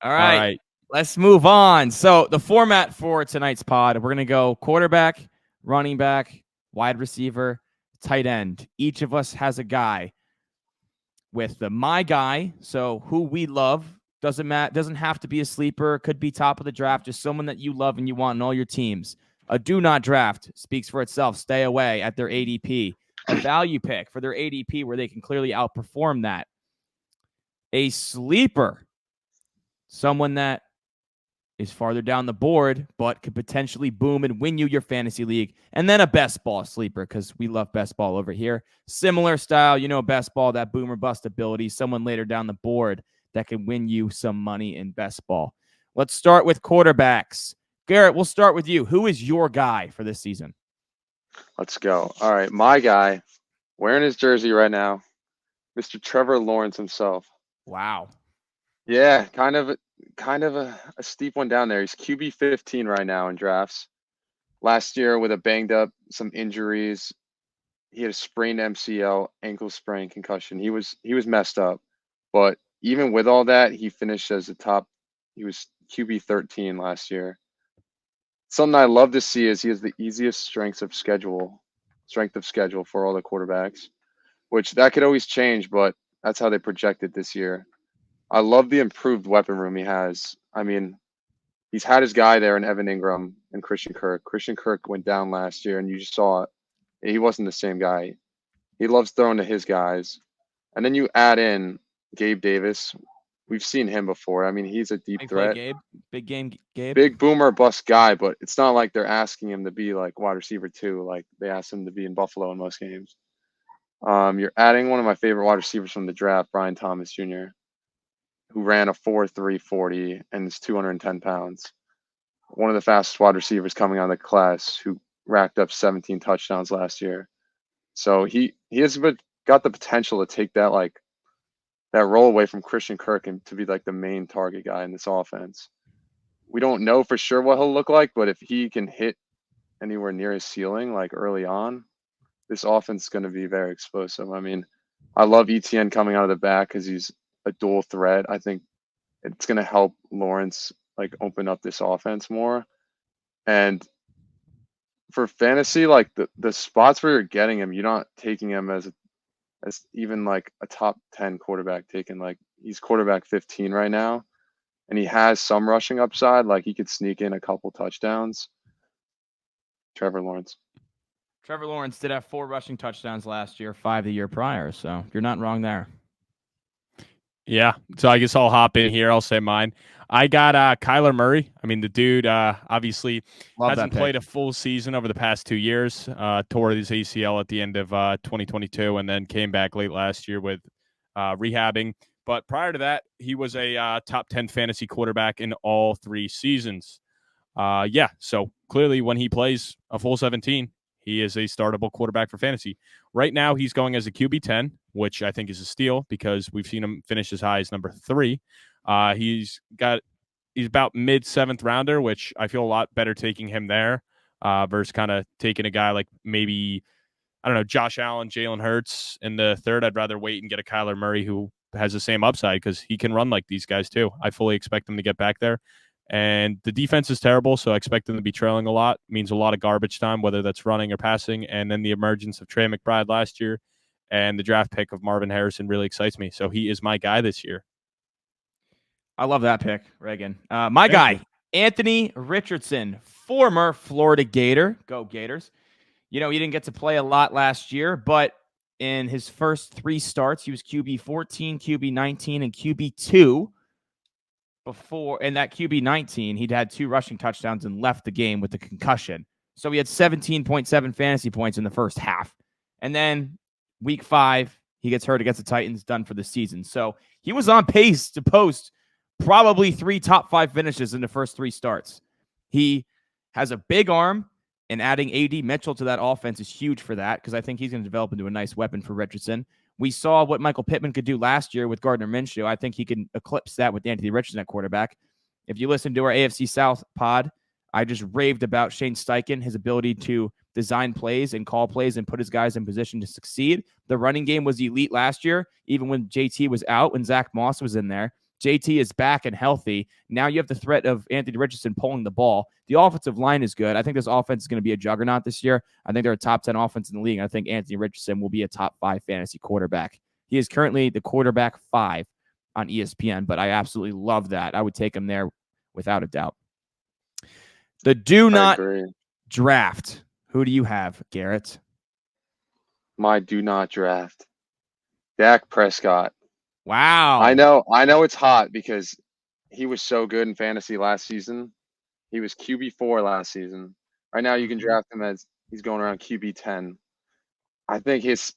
All All right, right. let's move on. So the format for tonight's pod, we're going to go quarterback, running back, wide receiver, tight end. Each of us has a guy with the my guy, so who we love. Doesn't have to be a sleeper, could be top of the draft, just someone that you love and you want in all your teams. A do not draft speaks for itself. Stay away at their ADP. A value pick for their ADP where they can clearly outperform that. A sleeper, someone that is farther down the board, but could potentially boom and win you your fantasy league. And then a best ball sleeper, because we love best ball over here. Similar style, best ball, that boom or bust ability, someone later down the board that can win you some money in best ball. Let's start with quarterbacks. Garrett, we'll start with you. Who is your guy for this season? Let's go. All right, my guy, wearing his jersey right now, Mr. Trevor Lawrence himself. Wow. Yeah, kind of a steep one down there. He's QB 15 right now in drafts. Last year with a banged up, some injuries, he had a sprained MCL, ankle sprain, concussion. He was messed up, but even with all that, he finished as a top. He was QB 13 last year. Something I love to see is he has the easiest strength of schedule for all the quarterbacks, which that could always change, but that's how they project it this year. I love the improved weapon room he has. I mean, he's had his guy there in Evan Ingram and Christian Kirk. Christian Kirk went down last year, and you just saw it. He wasn't the same guy. He loves throwing to his guys. And then you add in Gabe Davis. We've seen him before. I mean, he's a deep Big play, threat, Gabe. Big game, Gabe. big boomer bust guy, but it's not like they're asking him to be like wide receiver too. Like they asked him to be in Buffalo in most games. You're adding one of my favorite wide receivers from the draft, Brian Thomas Jr., who ran a 4.3 40 and is 210 pounds. One of the fastest wide receivers coming out of the class, who racked up 17 touchdowns last year. So he has got the potential to take that role away from Christian Kirk and to be like the main target guy in this offense. We don't know for sure what he'll look like, but if he can hit anywhere near his ceiling like early on, this offense is going to be very explosive. I mean, I love ETN coming out of the back because he's a dual threat. I think it's going to help Lawrence like open up this offense more. And for fantasy, like the spots where you're getting him, you're not taking him as even like a top 10 quarterback taken. Like he's quarterback 15 right now, and he has some rushing upside. Like he could sneak in a couple touchdowns. Trevor Lawrence. Trevor Lawrence did have 4 rushing touchdowns last year, 5 the year prior, so you're not wrong there. Yeah. So I guess I'll hop in here. I'll say mine. I got Kyler Murray. I mean, the dude obviously hasn't played a full season over the past 2 years. Tore his ACL at the end of 2022 and then came back late last year with rehabbing. But prior to that, he was a top 10 fantasy quarterback in all 3 seasons. So clearly when he plays a full 17, he is a startable quarterback for fantasy. Right now, he's going as a QB 10, which I think is a steal because we've seen him finish as high as number 3. He's about mid 7th rounder, which I feel a lot better taking him there versus kind of taking a guy like maybe, I don't know, Josh Allen, Jalen Hurts in the 3rd. I'd rather wait and get a Kyler Murray who has the same upside because he can run like these guys too. I fully expect him to get back there. And the defense is terrible, so I expect them to be trailing a lot. It means a lot of garbage time, whether that's running or passing. And then the emergence of Trey McBride last year and the draft pick of Marvin Harrison really excites me. So he is my guy this year. I love that pick, Reagan. My guy, Anthony Richardson, former Florida Gator. Go Gators. He didn't get to play a lot last year, but in his first 3 starts, he was QB 14, QB 19, and QB 2. Before in that QB 19, he'd had 2 rushing touchdowns and left the game with a concussion. So he had 17.7 fantasy points in the first half. And then week 5, he gets hurt against the Titans, done for the season. So he was on pace to post probably 3 top 5 finishes in the first 3 starts. He has a big arm, and adding AD Mitchell to that offense is huge for that because I think he's going to develop into a nice weapon for Richardson. We saw what Michael Pittman could do last year with Gardner Minshew. I think he can eclipse that with Anthony Richardson at quarterback. If you listen to our AFC South pod, I just raved about Shane Steichen, his ability to design plays and call plays and put his guys in position to succeed. The running game was elite last year, even when JT was out, when Zach Moss was in there. JT is back and healthy. Now you have the threat of Anthony Richardson pulling the ball. The offensive line is good. I think this offense is going to be a juggernaut this year. I think they're a top 10 offense in the league. I think Anthony Richardson will be a top 5 fantasy quarterback. He is currently the quarterback 5 on ESPN, but I absolutely love that. I would take him there without a doubt. The do not draft. Who do you have, Garrett? My do not draft. Dak Prescott. Wow. I know it's hot because he was so good in fantasy last season. He was QB4 last season. Right now you can draft him as he's going around QB10. I think his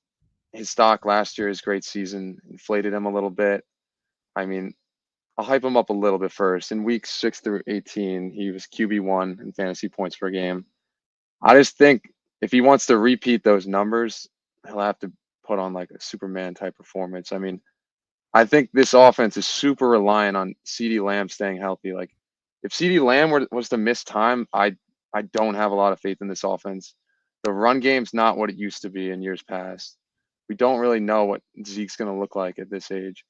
stock last year, his great season, inflated him a little bit. I mean, I'll hype him up a little bit first. In weeks 6 through 18, he was QB1 in fantasy points per game. I just think if he wants to repeat those numbers, he'll have to put on like a Superman type performance. I mean, I think this offense is super reliant on CeeDee Lamb staying healthy. Like, if CeeDee Lamb was to miss time, I don't have a lot of faith in this offense. The run game's not what it used to be in years past. We don't really know what Zeke's going to look like at this age.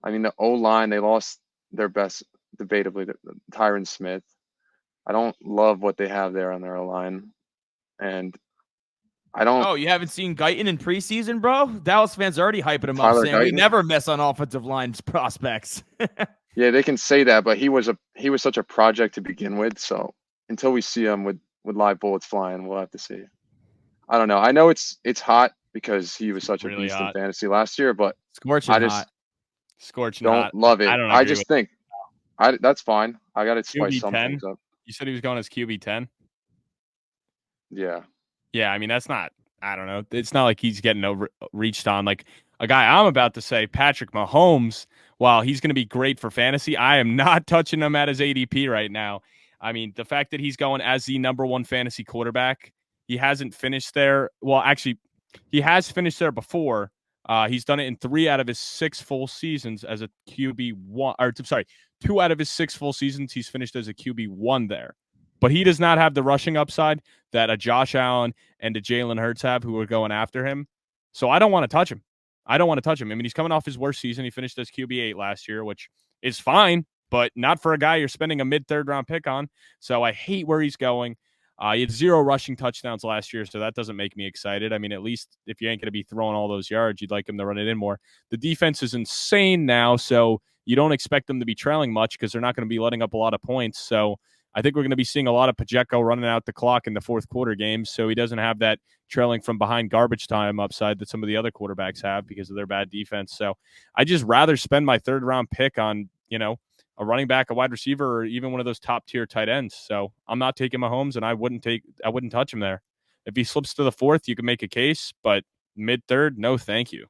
I mean, the O-line, they lost their best, debatably, Tyron Smith. I don't love what they have there on their O-line. And I don't. Oh, you haven't seen Guyton in preseason, bro? Dallas fans are already hyping him Tyler up, saying we never miss on offensive line prospects. Yeah, they can say that, but he was such a project to begin with. So until we see him with live bullets flying, we'll have to see. I don't know. I know it's hot because he was such a beast in fantasy last year, but Scorching hot. Don't love it. I just think that's fine. I got to spice some things up. You said he was going as QB10? Yeah. Yeah, I mean, that's not, I don't know. It's not like he's getting reached on. Like a guy I'm about to say, Patrick Mahomes, while he's going to be great for fantasy, I am not touching him at his ADP right now. I mean, the fact that he's going as the number 1 fantasy quarterback, he hasn't finished there. Well, actually, he has finished there before. He's done it in 3 out of his 6 full seasons as a QB1. Or, sorry, 2 out of his 6 full seasons, he's finished as a QB1 there. But he does not have the rushing upside that a Josh Allen and a Jalen Hurts have, who are going after him. So I don't want to touch him. I mean, he's coming off his worst season. He finished as QB8 last year, which is fine, but not for a guy you're spending a mid-third round pick on. So I hate where he's going. He had 0 rushing touchdowns last year, so that doesn't make me excited. I mean, at least if you ain't going to be throwing all those yards, you'd like him to run it in more. The defense is insane now, so you don't expect them to be trailing much because they're not going to be letting up a lot of points. So I think we're going to be seeing a lot of Pacheco running out the clock in the fourth quarter games, so he doesn't have that trailing from behind garbage time upside that some of the other quarterbacks have because of their bad defense. So I just rather spend my third-round pick on, a running back, a wide receiver, or even one of those top-tier tight ends. So I'm not taking Mahomes, and I wouldn't touch him there. If he slips to the fourth, you can make a case, but mid-third, no thank you.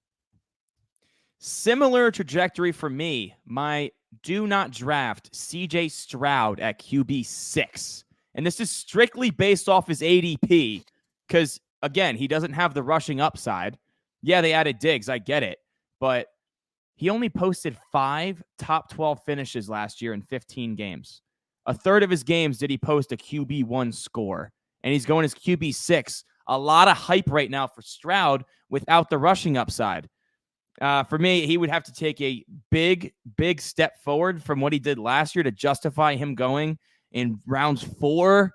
Similar trajectory for me. My do not draft CJ Stroud at QB6. And this is strictly based off his ADP because, again, he doesn't have the rushing upside. Yeah, they added Diggs. I get it. But he only posted 5 top 12 finishes last year in 15 games. A third of his games did he post a QB1 score. And he's going as QB6. A lot of hype right now for Stroud without the rushing upside. For me, he would have to take a big, big step forward from what he did last year to justify him going in rounds 4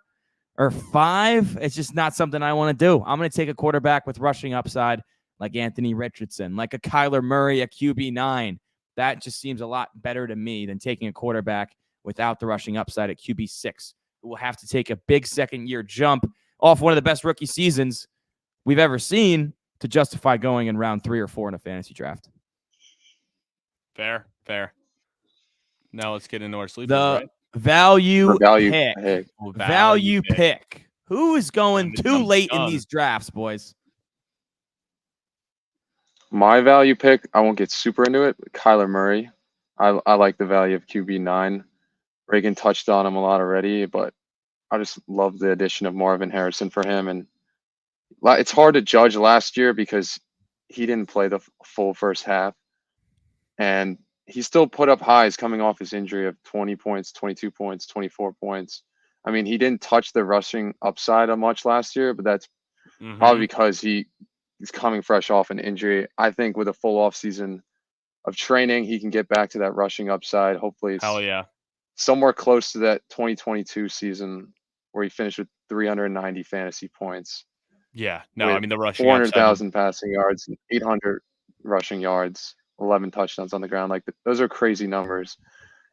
or 5. It's just not something I want to do. I'm going to take a quarterback with rushing upside like Anthony Richardson, like a Kyler Murray, a QB9. That just seems a lot better to me than taking a quarterback without the rushing upside at QB6, who will have to take a big second-year jump off one of the best rookie seasons we've ever seen to justify going in round 3 or 4 in a fantasy draft. Fair. Now let's get into our sleepers, right? Value pick. pick. Who is going too late in these drafts, boys? My value pick, I won't get super into it, but Kyler Murray. I like the value of QB9. Reagan touched on him a lot already, but I just love the addition of Marvin Harrison for him. And it's hard to judge last year because he didn't play the full first half. And he still put up highs coming off his injury of 20 points, 22 points, 24 points. I mean, he didn't touch the rushing upside much last year, but that's probably because he's coming fresh off an injury. I think with a full off season, of training, he can get back to that rushing upside. Hopefully, it's somewhere close to that 2022 season where he finished with 390 fantasy points. Yeah, no, I mean the rushing 400,000 passing yards, 800 rushing yards, 11 touchdowns on the ground. Like those are crazy numbers.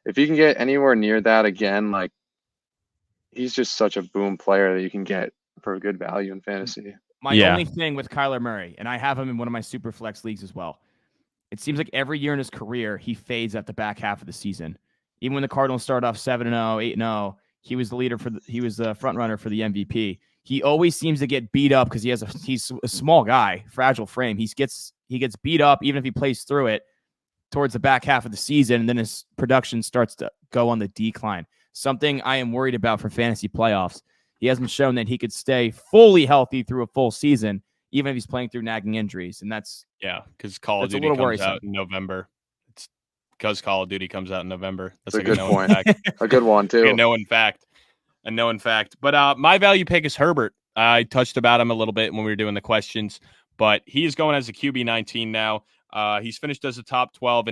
If he can get anywhere near that again, like he's just such a boom player that you can get for a good value in fantasy. My only thing with Kyler Murray, and I have him in one of my super flex leagues as well. It seems like every year in his career, he fades at the back half of the season. Even when the Cardinals started off 7-0, 8-0, he was the leader he was the front runner for the MVP. He always seems to get beat up because he's a small guy, fragile frame. He gets beat up even if he plays through it towards the back half of the season, and then his production starts to go on the decline. Something I am worried about for fantasy playoffs. He hasn't shown that he could stay fully healthy through a full season, even if he's playing through nagging injuries. And that's because Call of Duty comes out in November. It's because Call of Duty comes out in November. That's a good point. A good one too. A known fact. But my value pick is Herbert. I touched about him a little bit when we were doing the questions, but he is going as a QB 19 now. He's finished as a top 12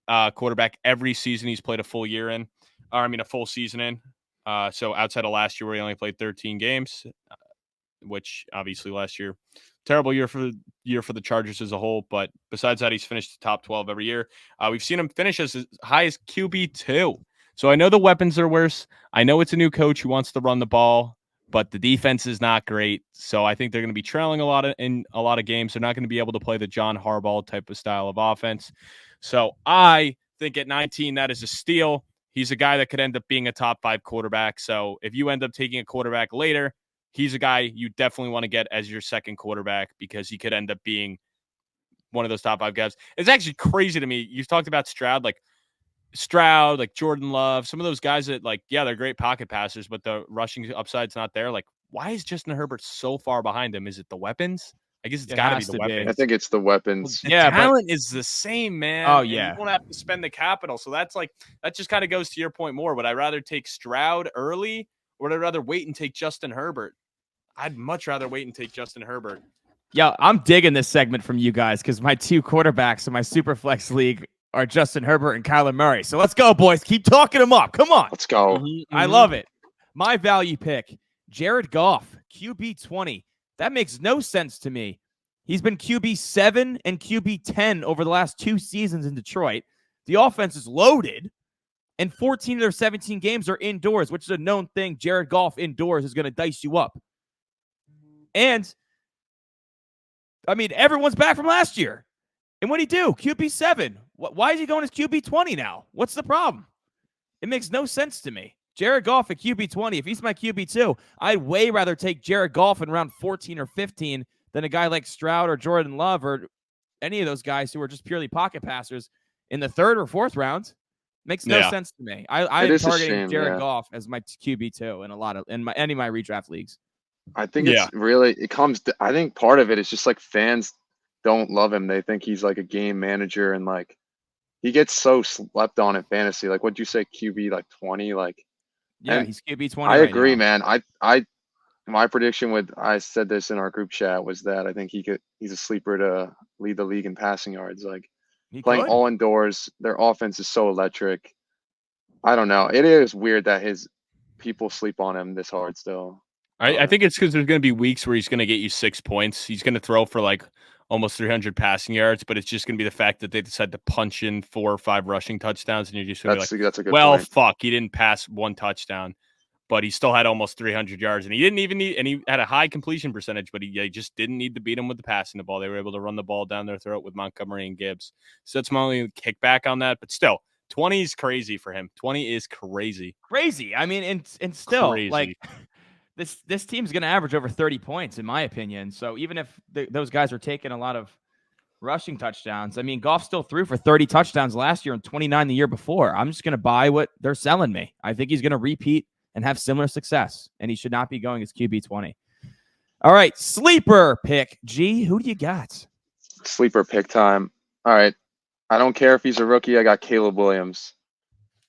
and quarterback every season he's played a full season in. So outside of last year where he only played 13 games, which obviously last year, terrible year for the Chargers as a whole. But besides that, he's finished the top 12 every year. We've seen him finish as high as QB2. So I know the weapons are worse. I know it's a new coach who wants to run the ball, but the defense is not great. So I think they're going to be trailing in a lot of games. They're not going to be able to play the John Harbaugh type of style of offense. So I think at 19, that is a steal. He's a guy that could end up being a top 5 quarterback. So if you end up taking a quarterback later, he's a guy you definitely want to get as your second quarterback because he could end up being one of those top 5 guys. It's actually crazy to me. You've talked about Stroud, like Jordan Love, some of those guys that they're great pocket passers, but the rushing upside's not there. Like, why is Justin Herbert so far behind him? Is it the weapons? I guess it's got to be the weapons. I think it's the weapons. The talent is the same, man. Oh, yeah. You don't have to spend the capital. So that just kind of goes to your point more. Would I rather take Stroud early or would I rather wait and take Justin Herbert? I'd much rather wait and take Justin Herbert. Yeah, I'm digging this segment from you guys because my 2 quarterbacks in my super flex league are Justin Herbert and Kyler Murray. So let's go, boys. Keep talking them up. Come on. Let's go. I love it. My value pick, Jared Goff, QB 20. That makes no sense to me. He's been QB 7 and QB 10 over the last 2 seasons in Detroit. The offense is loaded, and 14 of their 17 games are indoors, which is a known thing. Jared Goff indoors is going to dice you up. And, I mean, everyone's back from last year. And what'd he do? QB 7. Why is he going as QB 20 now? What's the problem? It makes no sense to me. Jared Goff at QB 20. If he's my QB 2, I'd way rather take Jared Goff in round 14 or 15 than a guy like Stroud or Jordan Love or any of those guys who are just purely pocket passers in the 3rd or 4th round. Makes no sense to me. I'm targeting Jared Goff as my QB2 in any of my redraft leagues. I think I think part of it is just like fans don't love him. They think he's like a game manager and like he gets so slept on in fantasy. Like what'd you say, QB 20? He's QB 20. I agree, man. My prediction I said this in our group chat was that I think he's a sleeper to lead the league in passing yards. Like playing all indoors, their offense is so electric. I don't know. It is weird that his people sleep on him this hard still. I think it's because there's going to be weeks where he's going to get you 6 points. He's going to throw for almost 300 passing yards, but it's just going to be the fact that they decide to punch in 4 or 5 rushing touchdowns, and you're just going to be that's a good point. Fuck, he didn't pass 1 touchdown, but he still had almost 300 yards, and he didn't even need, and he had a high completion percentage, but he just didn't need to beat him with the passing the ball. They were able to run the ball down their throat with Montgomery and Gibbs. So that's my only kickback on that, but still, 20 is crazy for him. 20 is crazy. Crazy. I mean, and still, crazy. This team's going to average over 30 points, in my opinion. So even if those guys are taking a lot of rushing touchdowns, I mean, Goff still threw for 30 touchdowns last year and 29 the year before. I'm just going to buy what they're selling me. I think he's going to repeat and have similar success, and he should not be going as QB 20. All right, sleeper pick. G, who do you got? Sleeper pick time. All right. I don't care if he's a rookie. I got Caleb Williams.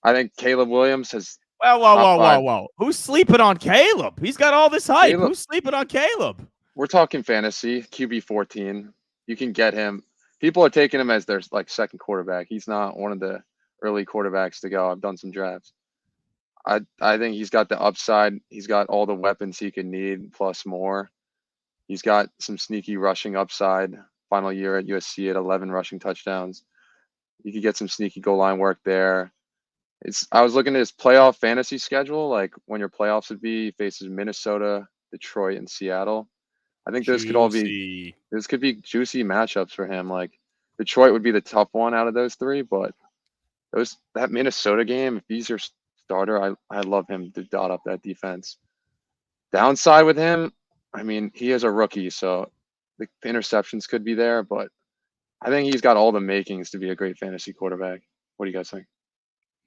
I think Caleb Williams has... Whoa. Who's sleeping on Caleb? He's got all this hype. Who's sleeping on Caleb? We're talking fantasy, QB 14. You can get him. people are taking him as their like second quarterback. He's not one of the early quarterbacks to go. I've done some drafts. I think he's got the upside. He's got all the weapons he could need plus more. He's got some sneaky rushing upside. Final year at USC at 11 rushing touchdowns. You could get some sneaky goal line work there. I was looking at his playoff fantasy schedule, like when your playoffs would be. He faces Minnesota, Detroit, and Seattle. I think those could be juicy matchups for him. Like Detroit would be the tough one out of those three, but that Minnesota game, if he's your starter, I love him to dot up that defense. Downside with him, I mean, he is a rookie, so the interceptions could be there, but I think he's got all the makings to be a great fantasy quarterback. What do you guys think?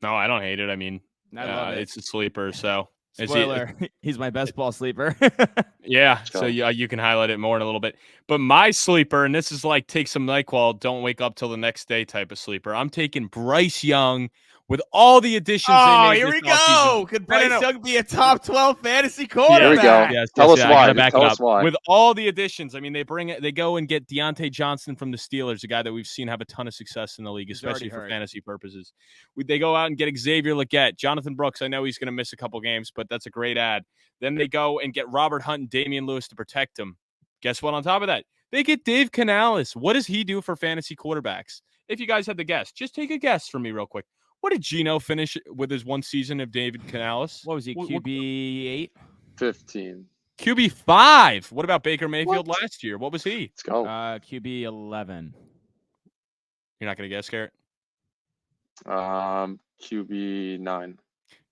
No, I don't hate it. I mean, I love it. It's a sleeper, so spoiler, he's my best ball sleeper. Yeah, so you can highlight it more in a little bit. But my sleeper, and this is like take some NyQuil, don't wake up till the next day type of sleeper. I'm taking Bryce Young with all the additions. Oh, here we go. Could Bryce Young be a top 12 fantasy quarterback? Here we go. Yes, Tell us why. Tell us why. With all the additions, I mean, they go and get Deontay Johnson from the Steelers, a guy that we've seen have a ton of success in the league, especially for fantasy purposes. They go out and get Xavier Legette, Jonathan Brooks. I know he's going to miss a couple games, but that's a great ad. Then they go and get Robert Hunt and Damian Lewis to protect him. Guess what? On top of that, they get Dave Canales. What does he do for fantasy quarterbacks? If you guys had to guess, just take a guess for me real quick. What did Geno finish with his one season of David Canales? What was he, QB 8? 15. QB 5. What about Baker Mayfield last year? What was he? Let's go. QB 11. You're not going to guess, Garrett? QB 9.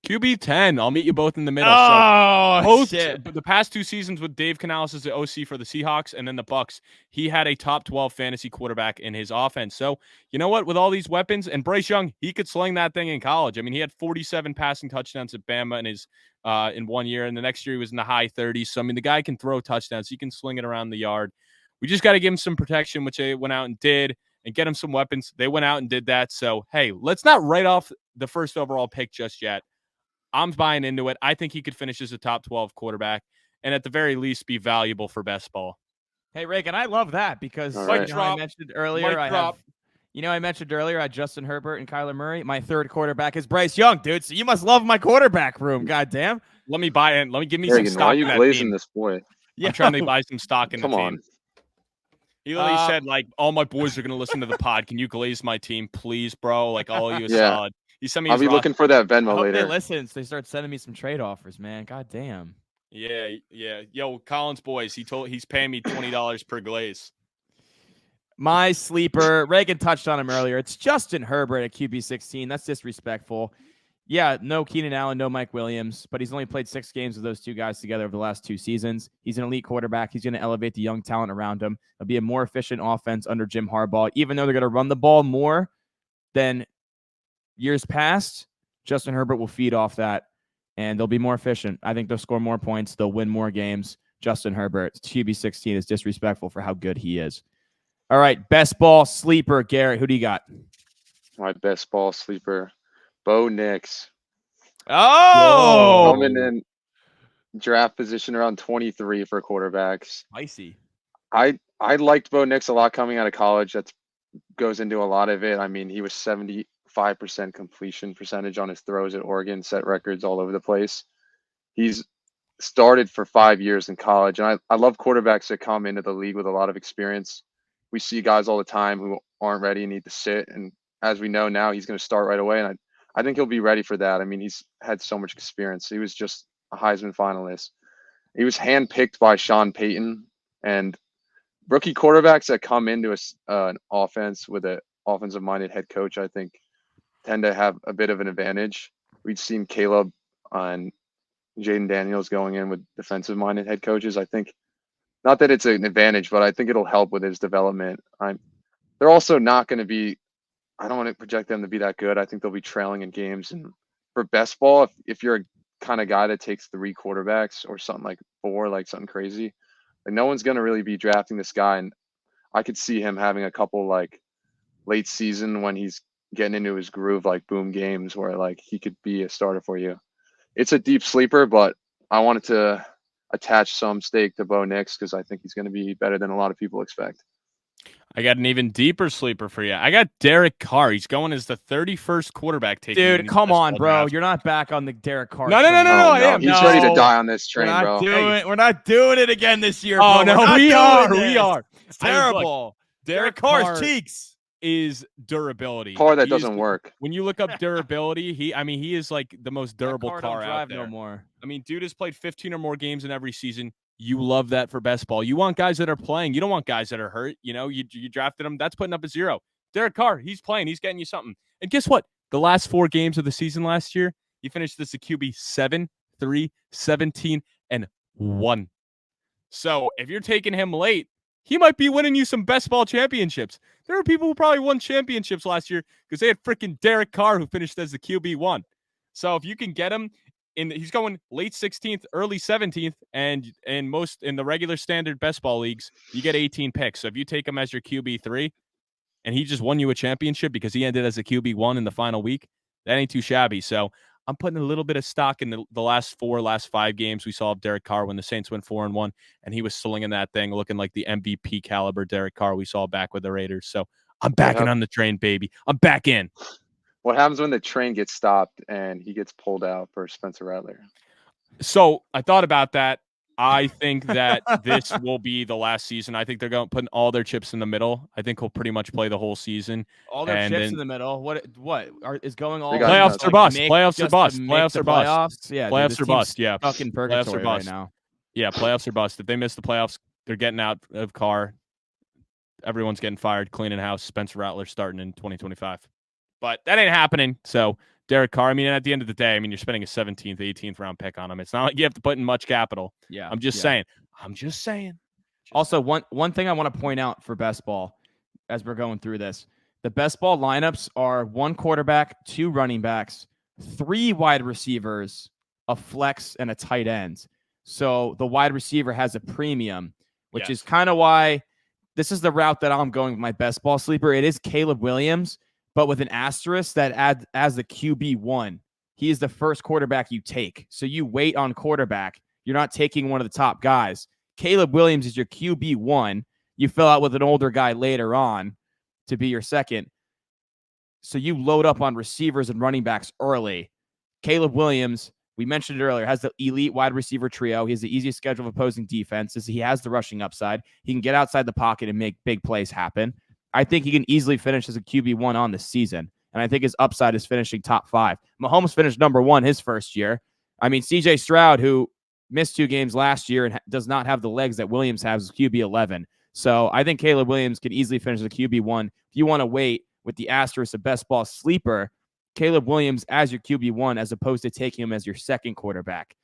QB 10. I'll meet you both in the middle. Oh, shit. The past 2 seasons with Dave Canales as the OC for the Seahawks and then the Bucks, he had a top 12 fantasy quarterback in his offense. So, you know what? With all these weapons, and Bryce Young, he could sling that thing in college. I mean, he had 47 passing touchdowns at Bama in 1 year, and the next year he was in the high 30s. So, I mean, the guy can throw touchdowns. He can sling it around the yard. We just got to give him some protection, which they went out and did, and get him some weapons. They went out and did that. So, hey, let's not write off the first overall pick just yet. I'm buying into it. I think he could finish as a top 12 quarterback and at the very least be valuable for best ball. Hey, Reagan, I love that because I mentioned earlier, I mentioned earlier I had Justin Herbert and Kyler Murray. My third quarterback is Bryce Young, dude. So you must love my quarterback room. Goddamn. Let me buy in. Give me some stock. Why are you glazing this boy? I'm trying to buy some stock in the team. Come on. He literally said, like, all my boys are going to listen to the pod. Can you glaze my team, please, bro? Like, all of you is solid. He sent me. I'll be looking for that Venmo later. They listen, so they start sending me some trade offers, man. God damn. Yeah. Yo, Collins boys. He's paying me $20 per glaze. My sleeper, Reagan touched on him earlier. It's Justin Herbert at QB 16. That's disrespectful. Yeah, no Keenan Allen, no Mike Williams, but he's only played 6 games with those two guys together over the last 2 seasons. He's an elite quarterback. He's going to elevate the young talent around him. It'll be a more efficient offense under Jim Harbaugh, even though they're going to run the ball more than years past. Justin Herbert will feed off that, and they'll be more efficient. I think they'll score more points. They'll win more games. Justin Herbert, QB 16 is disrespectful for how good he is. All right, best ball sleeper, Garrett. Who do you got? My best ball sleeper, Bo Nix. Oh! Coming in draft position around 23 for quarterbacks. Spicy. I liked Bo Nix a lot coming out of college. That goes into a lot of it. I mean, he was 75% completion percentage on his throws at Oregon, set records all over the place. He's started for 5 years in college, and I love quarterbacks that come into the league with a lot of experience. We see guys all the time who aren't ready and need to sit, and as we know now, he's going to start right away, and I think he'll be ready for that. I mean, he's had so much experience. He was just a Heisman finalist. He was handpicked by Sean Payton, and rookie quarterbacks that come into an offense with an offensive-minded head coach, I think, tend to have a bit of an advantage. We've seen Caleb and Jaden Daniels going in with defensive-minded head coaches. I think, not that it's an advantage, but I think it'll help with his development. They're also not going to be, I don't want to project them to be that good. I think they'll be trailing in games. And for best ball, if you're a kind of guy that takes 3 quarterbacks or something like 4, like something crazy, like no one's going to really be drafting this guy. And I could see him having a couple like late season when he's getting into his groove, like boom games where like he could be a starter for you. It's a deep sleeper, but I wanted to attach some stake to Bo Nix because I think he's going to be better than a lot of people expect. I got an even deeper sleeper for you. I got Derek Carr. He's going as the 31st quarterback taking. Dude, come on, bro. You're not back on the Derek Carr. No. I am. He's ready to die on this train, bro. We're not doing it again this year, bro. Oh, no, we are. It's terrible. Derek Carr's cheeks is durability. Car that doesn't work. When you look up durability, he is like the most durable car out there. No more. I mean, dude has played 15 or more games in every season. You love that for best ball. You want guys that are playing. You don't want guys that are hurt. You know, you drafted him. That's putting up a 0. Derek Carr, he's playing. He's getting you something. And guess what? The last 4 games of the season last year, he finished this a QB 7, 3, 17, and 1. So if you're taking him late, he might be winning you some best ball championships. There are people who probably won championships last year because they had freaking Derek Carr who finished as the QB1. So if you can get him, he's going late 16th, early 17th, and in the regular standard best ball leagues, you get 18 picks. So if you take him as your QB3 and he just won you a championship because he ended as a QB1 in the final week, that ain't too shabby. So I'm putting a little bit of stock in the last 5 games we saw of Derek Carr when the Saints went 4-1, and he was slinging that thing looking like the MVP caliber Derek Carr we saw back with the Raiders. So I'm backing on the train, baby. I'm back in. What happens when the train gets stopped and he gets pulled out for Spencer Rattler? So I thought about that. I think that this will be the last season. I think they're going to put all their chips in the middle. I think he'll pretty much play the whole season. All their chips in the middle. What is going on? Playoffs or bust. Playoffs or bust. Playoffs or bust. Yeah, playoffs or bust. Yeah, stuck in purgatory right now. Yeah, playoffs or bust. If they miss the playoffs, they're getting out of Carr. Everyone's getting fired, cleaning house. Spencer Rattler starting in 2025. But that ain't happening. So Derek Carr, I mean, at the end of the day, I mean, you're spending a 17th, 18th round pick on him. It's not like you have to put in much capital. Yeah. I'm just saying. Also, one thing I want to point out for best ball as we're going through this, the best ball lineups are 1 quarterback, 2 running backs, 3 wide receivers, a flex, and a tight end. So the wide receiver has a premium, which is kind of why this is the route that I'm going with my best ball sleeper. It is Caleb Williams, but with an asterisk that adds as the QB1. He is the first quarterback you take. So you wait on quarterback. You're not taking one of the top guys. Caleb Williams is your QB1. You fill out with an older guy later on to be your second. So you load up on receivers and running backs early. Caleb Williams, we mentioned it earlier, has the elite wide receiver trio. He has the easiest schedule of opposing defenses. He has the rushing upside. He can get outside the pocket and make big plays happen. I think he can easily finish as a QB1 on the season. And I think his upside is finishing top 5. Mahomes finished number 1 his first year. I mean, CJ Stroud, who missed 2 games last year and does not have the legs that Williams has, is QB11. So I think Caleb Williams can easily finish as a QB1. If you want to wait with the asterisk of best ball sleeper, Caleb Williams as your QB1 as opposed to taking him as your second quarterback.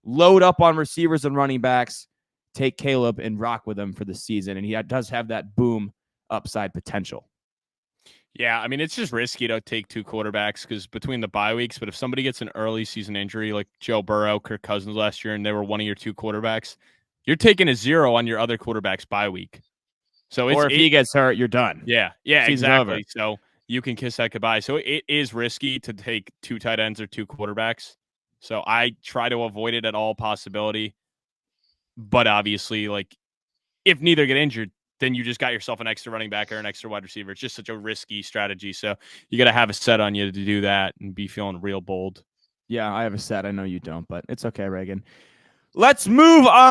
Load up on receivers and running backs. Take Caleb and rock with him for the season. And he does have that boom upside potential. Yeah, I mean, it's just risky to take 2 quarterbacks because between the bye weeks, but if somebody gets an early season injury like Joe Burrow, Kirk Cousins last year, and they were one of your 2 quarterbacks, you're taking a 0 on your other quarterback's bye week. So or if he gets hurt, you're done. Yeah, exactly. Over. So you can kiss that goodbye. So it is risky to take 2 tight ends or 2 quarterbacks. So I try to avoid it at all possibility. But obviously, like, if neither get injured, then you just got yourself an extra running back or an extra wide receiver. It's just such a risky strategy. So you got to have a set on you to do that and be feeling real bold. Yeah, I have a set. I know you don't, but it's okay, Reagan. Let's move on.